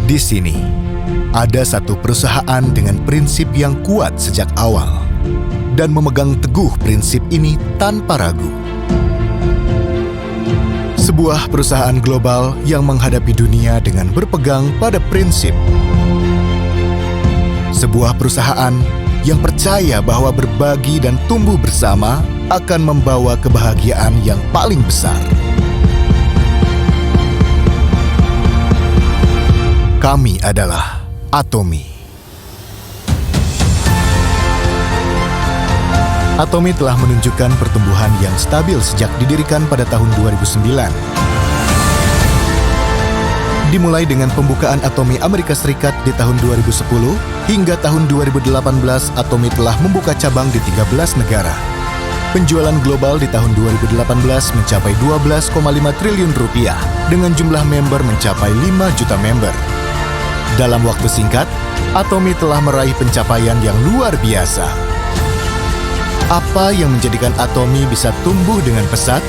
Di sini, ada satu perusahaan dengan prinsip yang kuat sejak awal dan memegang teguh prinsip ini tanpa ragu. Sebuah perusahaan global yang menghadapi dunia dengan berpegang pada prinsip. Sebuah perusahaan yang percaya bahwa berbagi dan tumbuh bersama akan membawa kebahagiaan yang paling besar. Kami adalah Atomy. Atomy telah menunjukkan pertumbuhan yang stabil sejak didirikan pada tahun 2009. Dimulai dengan pembukaan Atomy Amerika Serikat di tahun 2010, hingga tahun 2018 Atomy telah membuka cabang di 13 negara. Penjualan global di tahun 2018 mencapai 12,5 triliun rupiah, dengan jumlah member mencapai 5 juta member. Dalam waktu singkat, Atomy telah meraih pencapaian yang luar biasa. Apa yang menjadikan Atomy bisa tumbuh dengan pesat?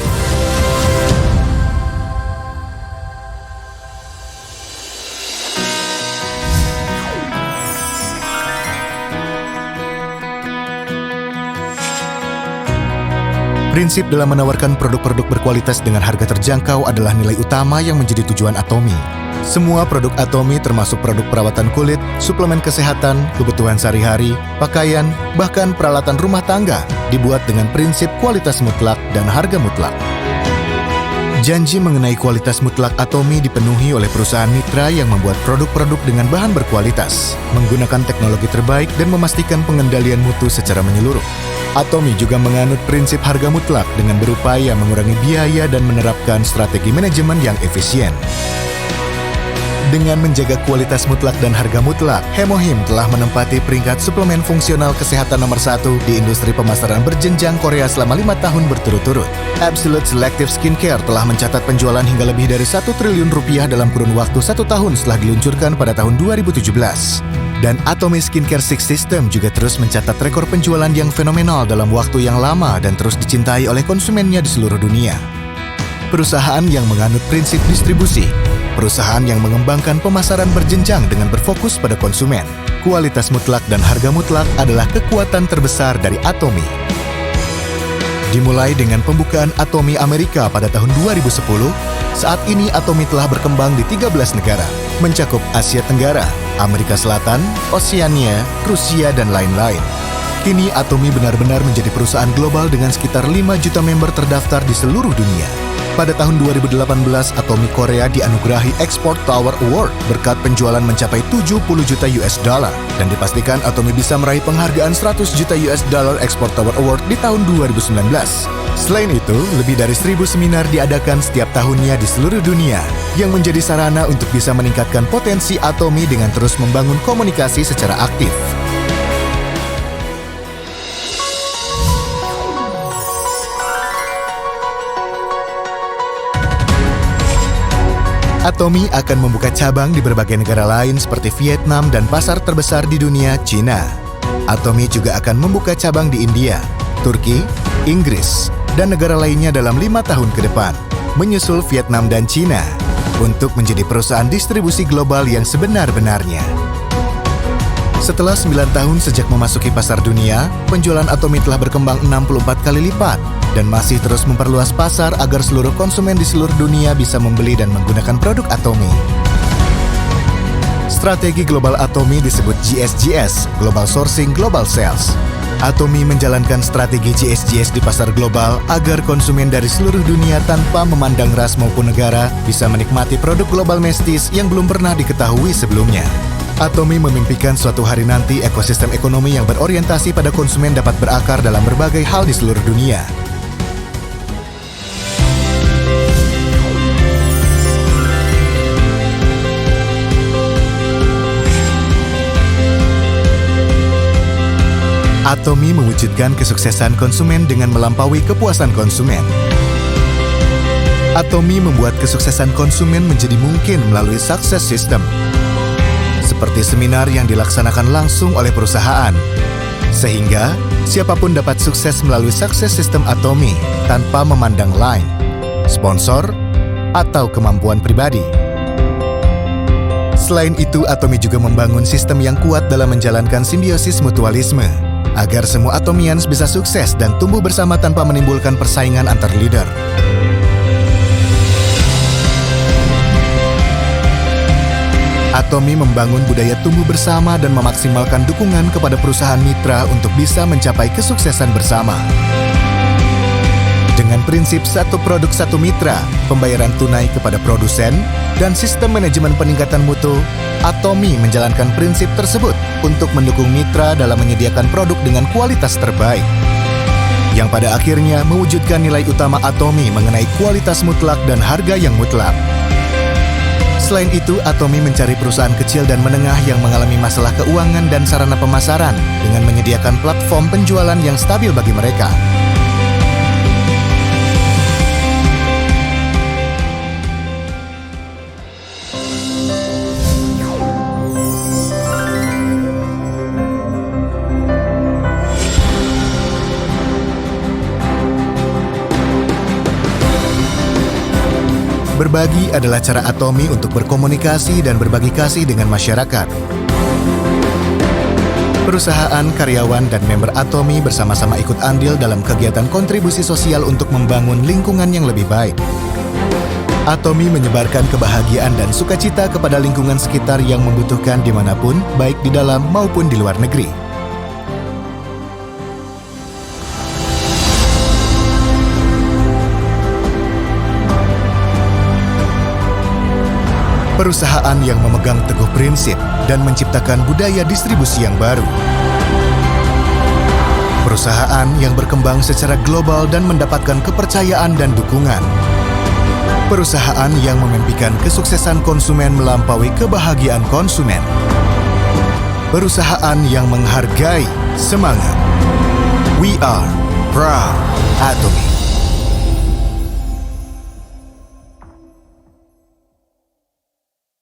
Prinsip dalam menawarkan produk-produk berkualitas dengan harga terjangkau adalah nilai utama yang menjadi tujuan Atomy. Semua produk Atomy termasuk produk perawatan kulit, suplemen kesehatan, kebutuhan sehari-hari, pakaian, bahkan peralatan rumah tangga dibuat dengan prinsip kualitas mutlak dan harga mutlak. Janji mengenai kualitas mutlak Atomy dipenuhi oleh perusahaan mitra yang membuat produk-produk dengan bahan berkualitas, menggunakan teknologi terbaik dan memastikan pengendalian mutu secara menyeluruh. Atomy juga menganut prinsip harga mutlak dengan berupaya mengurangi biaya dan menerapkan strategi manajemen yang efisien. Dengan menjaga kualitas mutlak dan harga mutlak, Hemohim telah menempati peringkat suplemen fungsional kesehatan nomor 1 di industri pemasaran berjenjang Korea selama 5 tahun berturut-turut. Absolute Selective Skincare telah mencatat penjualan hingga lebih dari 1 triliun rupiah dalam kurun waktu 1 tahun setelah diluncurkan pada tahun 2017. Dan Atomy Skincare Six System juga terus mencatat rekor penjualan yang fenomenal dalam waktu yang lama dan terus dicintai oleh konsumennya di seluruh dunia. Perusahaan yang menganut prinsip distribusi, perusahaan yang mengembangkan pemasaran berjenjang dengan berfokus pada konsumen. Kualitas mutlak dan harga mutlak adalah kekuatan terbesar dari Atomy. Dimulai dengan pembukaan Atomy Amerika pada tahun 2010, saat ini Atomy telah berkembang di 13 negara, mencakup Asia Tenggara, Amerika Selatan, Oseania, Rusia, dan lain-lain. Kini Atomy benar-benar menjadi perusahaan global dengan sekitar 5 juta member terdaftar di seluruh dunia. Pada tahun 2018, Atomy Korea dianugerahi Export Tower Award berkat penjualan mencapai 70 juta US dollar dan dipastikan Atomy bisa meraih penghargaan 100 juta US dollar Export Tower Award di tahun 2019. Selain itu, lebih dari 1.000 seminar diadakan setiap tahunnya di seluruh dunia yang menjadi sarana untuk bisa meningkatkan potensi Atomy dengan terus membangun komunikasi secara aktif. Atomy akan membuka cabang di berbagai negara lain seperti Vietnam dan pasar terbesar di dunia, Cina. Atomy juga akan membuka cabang di India, Turki, Inggris, dan negara lainnya dalam 5 tahun ke depan, menyusul Vietnam dan Cina, untuk menjadi perusahaan distribusi global yang sebenar-benarnya. Setelah 9 tahun sejak memasuki pasar dunia, penjualan Atomy telah berkembang 64 kali lipat dan masih terus memperluas pasar agar seluruh konsumen di seluruh dunia bisa membeli dan menggunakan produk Atomy. Strategi global Atomy disebut GSGS, Global Sourcing Global Sales. Atomy menjalankan strategi GSGS di pasar global agar konsumen dari seluruh dunia tanpa memandang ras maupun negara bisa menikmati produk global mestis yang belum pernah diketahui sebelumnya. Atomy memimpikan suatu hari nanti ekosistem ekonomi yang berorientasi pada konsumen dapat berakar dalam berbagai hal di seluruh dunia. Atomy mewujudkan kesuksesan konsumen dengan melampaui kepuasan konsumen. Atomy membuat kesuksesan konsumen menjadi mungkin melalui Success System, seperti seminar yang dilaksanakan langsung oleh perusahaan, sehingga siapapun dapat sukses melalui Success System Atomy tanpa memandang line, sponsor, atau kemampuan pribadi. Selain itu, Atomi juga membangun sistem yang kuat dalam menjalankan simbiosis mutualisme, agar semua Atomians bisa sukses dan tumbuh bersama tanpa menimbulkan persaingan antar leader. Atomi membangun budaya tumbuh bersama dan memaksimalkan dukungan kepada perusahaan mitra untuk bisa mencapai kesuksesan bersama. Dengan prinsip satu produk satu mitra, pembayaran tunai kepada produsen, dan sistem manajemen peningkatan mutu, Atomi menjalankan prinsip tersebut untuk mendukung mitra dalam menyediakan produk dengan kualitas terbaik, yang pada akhirnya mewujudkan nilai utama Atomi mengenai kualitas mutlak dan harga yang mutlak. Selain itu, Atomi mencari perusahaan kecil dan menengah yang mengalami masalah keuangan dan sarana pemasaran dengan menyediakan platform penjualan yang stabil bagi mereka. Berbagi adalah cara Atomi untuk berkomunikasi dan berbagi kasih dengan masyarakat. Perusahaan, karyawan, dan member Atomi bersama-sama ikut andil dalam kegiatan kontribusi sosial untuk membangun lingkungan yang lebih baik. Atomi menyebarkan kebahagiaan dan sukacita kepada lingkungan sekitar yang membutuhkan dimanapun, baik di dalam maupun di luar negeri. Perusahaan yang memegang teguh prinsip dan menciptakan budaya distribusi yang baru. Perusahaan yang berkembang secara global dan mendapatkan kepercayaan dan dukungan. Perusahaan yang memimpikan kesuksesan konsumen melampaui kebahagiaan konsumen. Perusahaan yang menghargai semangat. We are proud Atomi.